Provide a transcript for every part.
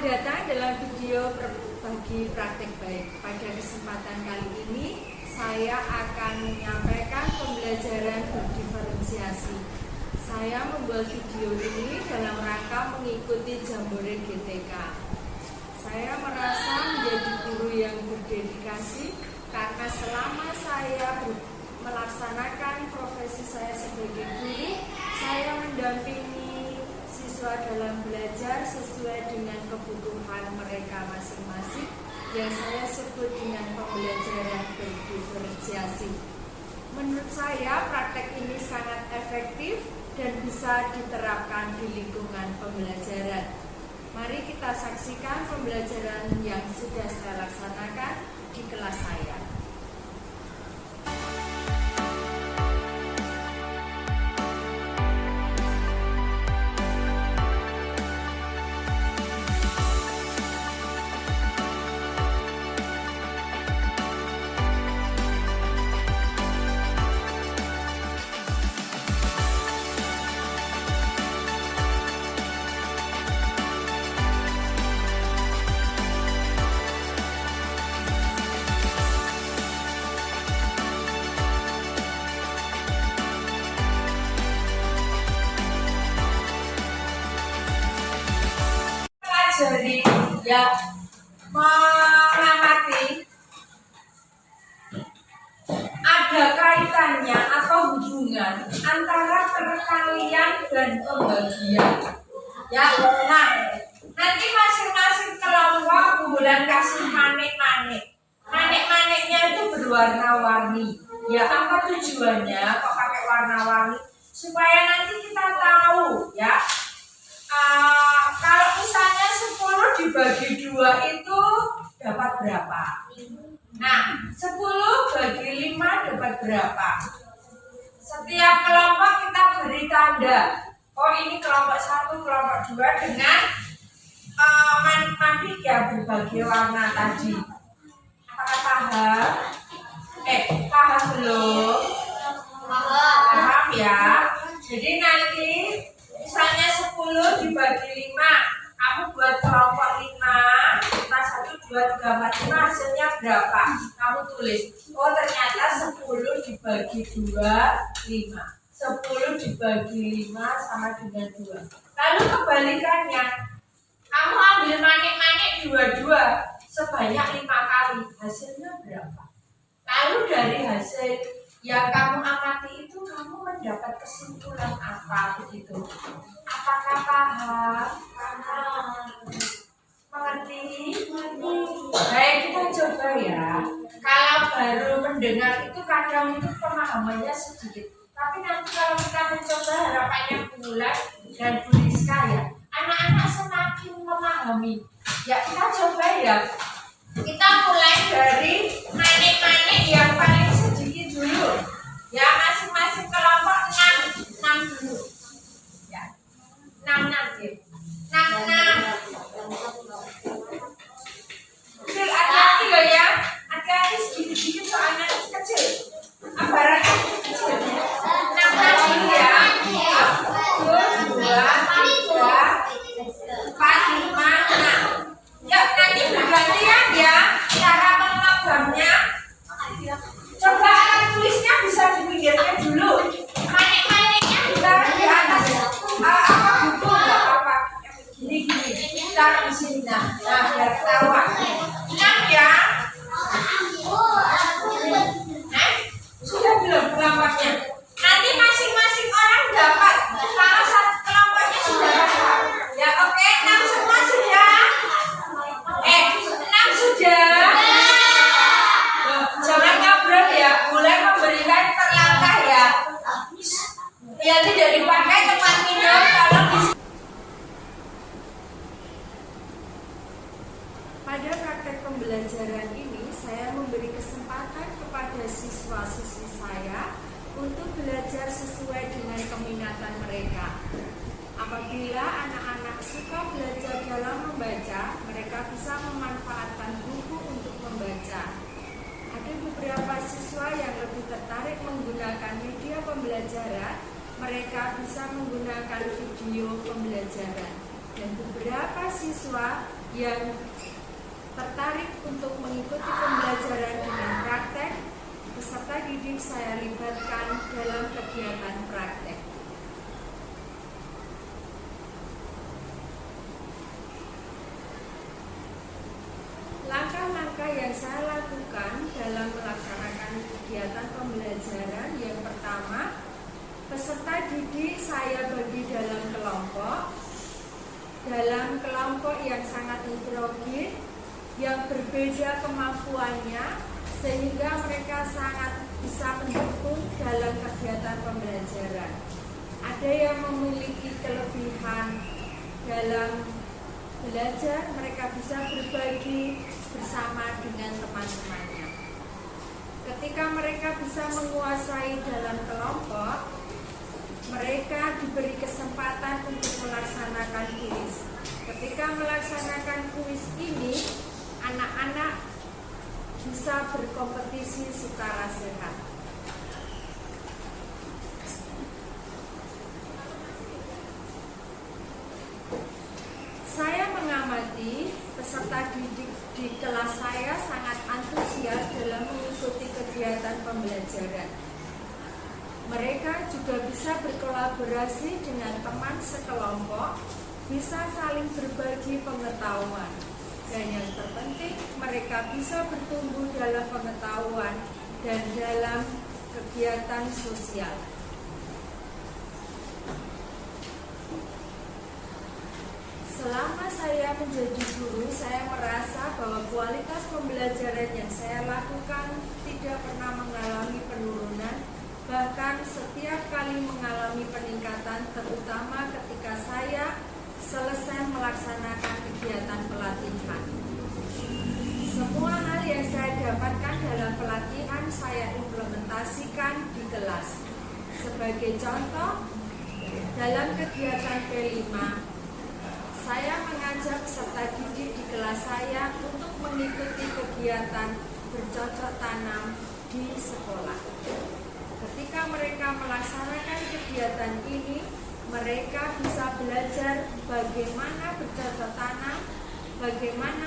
Selamat datang dalam video berbagi praktek baik. Pada kesempatan kali ini, saya akan menyampaikan pembelajaran berdiferensiasi. Saya membuat video ini dalam rangka mengikuti Jambore GTK. Saya merasa menjadi guru yang berdedikasi karena selama saya melaksanakan profesi saya sebagai guru, saya mendampingi siswa dalam belajar sesuai dengan kebutuhan mereka masing-masing yang saya sebut dengan pembelajaran berdiferensiasi. Menurut saya praktek ini sangat efektif dan bisa diterapkan di lingkungan pembelajaran. Mari kita saksikan pembelajaran yang sudah saya laksanakan di kelas saya. Jadi ya mengamati ada kaitannya atau hubungan antara perkalian dan pembagian. Ya, nah nanti masing-masing kelompok bulan kasih manik-manik. Manik-maniknya itu berwarna-warni. Ya, apa tujuannya kok pakai warna-warni? Supaya nanti kita tahu ya. Kalau misalnya 10 dibagi 2 itu dapat berapa? Nah, 10 bagi 5 dapat berapa? Setiap kelompok kita beri tanda. Oh, ini kelompok 1, kelompok 2 dengan manik-manik ya berbagai warna tadi. Apakah paham? Paham belum? Paham ya? Jadi nanti misalnya 10 dibagi 5, kamu buat kelompok 5, kita 1, 2, 3, 4, 5, hasilnya berapa? Kamu tulis, oh ternyata 10 dibagi 2, 5. 10 dibagi 5 sama dengan 2. Lalu kebalikannya, kamu ambil manik-manik 22 sebanyak 5 kali, hasilnya berapa? Lalu dari hasil yang kamu amati itu kamu mendapat kesimpulan apa begitu? Apakah paham? Mengerti? Baik, kita coba ya. Kalau baru mendengar itu kadang itu pemahamannya sedikit. Tapi nanti kalau kita mencoba harapannya bulan dan Bu Rizka ya, anak-anak semakin memahami. Ya kita coba ya. Kita mulai dari manik-manik yang paling sedikit dulu. Ya, masing-masing kelompok 6 dulu. Ya. 6 ya. 6. Kecil, hati-hati loh ya. Hati-hati sedikit-sedikit soalnya kecil. Abarannya kecil. 6 dulu ya. 1, 2, 3, 4, 5, 6. Ya, nanti bergantian ya. Cara mengagangnya. Coba alat tulisnya bisa dipinggirkan dulu. Manik-maniknya ditaruh di atas buku nggak apa-apa. Gini, taruh di sini. Nah, biar ketahuan. 6 ya. Sudah belum kelompoknya? Nanti masing-masing orang dapat. Kalau satu kelompoknya sudah dapat. Ya oke, 6 semua sudah. 6 sudah. Jangan ngobrol ya, mulai memberikan perlangkah ya. Ya tidak dipakai tempat minum kalau di. Pada praktek pembelajaran ini saya memberi kesempatan kepada siswa-siswi saya untuk belajar sesuai dengan keminatan mereka. Apabila anak-anak suka belajar dalam membaca, mereka bisa memanfaatkan buku untuk membaca. Ada beberapa siswa yang lebih tertarik menggunakan media pembelajaran, mereka bisa menggunakan video pembelajaran. Dan beberapa siswa yang tertarik untuk mengikuti pembelajaran dengan praktek, peserta didik saya libatkan dalam kegiatan praktek. Langkah-langkah yang saya lakukan dalam melaksanakan kegiatan pembelajaran, yang pertama, peserta didik saya bagi dalam kelompok yang sangat heterogen, yang berbeda kemampuannya, sehingga mereka sangat bisa mendukung dalam kegiatan pembelajaran. Ada yang memiliki kelebihan dalam belajar, mereka bisa berbagi bersama dengan teman-temannya. Ketika mereka bisa menguasai dalam kelompok, mereka diberi kesempatan untuk melaksanakan kuis. Ketika melaksanakan kuis ini, anak-anak bisa berkompetisi secara sehat. Saya mengamati peserta didik di kelas saya sangat antusias dalam mengikuti kegiatan pembelajaran. Mereka juga bisa berkolaborasi dengan teman sekelompok, bisa saling berbagi pengetahuan. Dan yang terpenting, mereka bisa bertumbuh dalam pengetahuan dan dalam kegiatan sosial. Selama saya menjadi guru, saya merasa bahwa kualitas pembelajaran yang saya lakukan tidak pernah mengalami penurunan, bahkan setiap kali mengalami peningkatan, terutama ketika saya selesai melaksanakan kegiatan pelatihan. Semua hal yang saya dapatkan dalam pelatihan saya implementasikan di kelas. Sebagai contoh, dalam kegiatan P5, saya mengajak peserta didik di kelas saya untuk mengikuti kegiatan bercocok tanam di sekolah. Ketika mereka melaksanakan kegiatan ini, mereka bisa belajar bagaimana bercocok tanam, bagaimana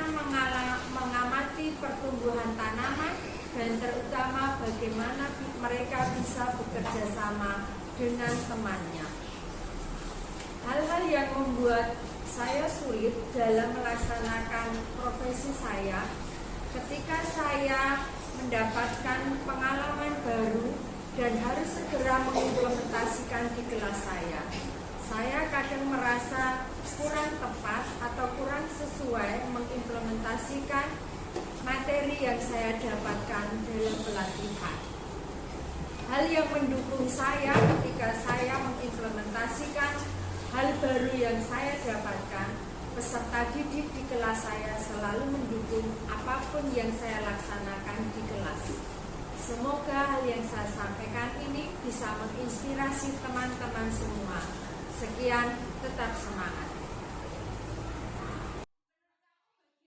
mengamati pertumbuhan tanaman, dan terutama bagaimana mereka bisa bekerja sama dengan temannya. Hal-hal yang membuat saya sulit dalam melaksanakan profesi saya, ketika saya mendapatkan pengalaman baru dan harus segera mengimplementasikan di kelas saya. Saya kadang merasa kurang tepat atau kurang sesuai mengimplementasikan materi yang saya dapatkan dalam pelatihan. Hal yang mendukung saya ketika saya mengimplementasikan hal baru yang saya dapatkan, peserta didik di kelas saya selalu mendukung apapun yang saya laksanakan di kelas. Semoga hal yang saya sampaikan ini bisa menginspirasi teman-teman semua. Sekian, tetap semangat.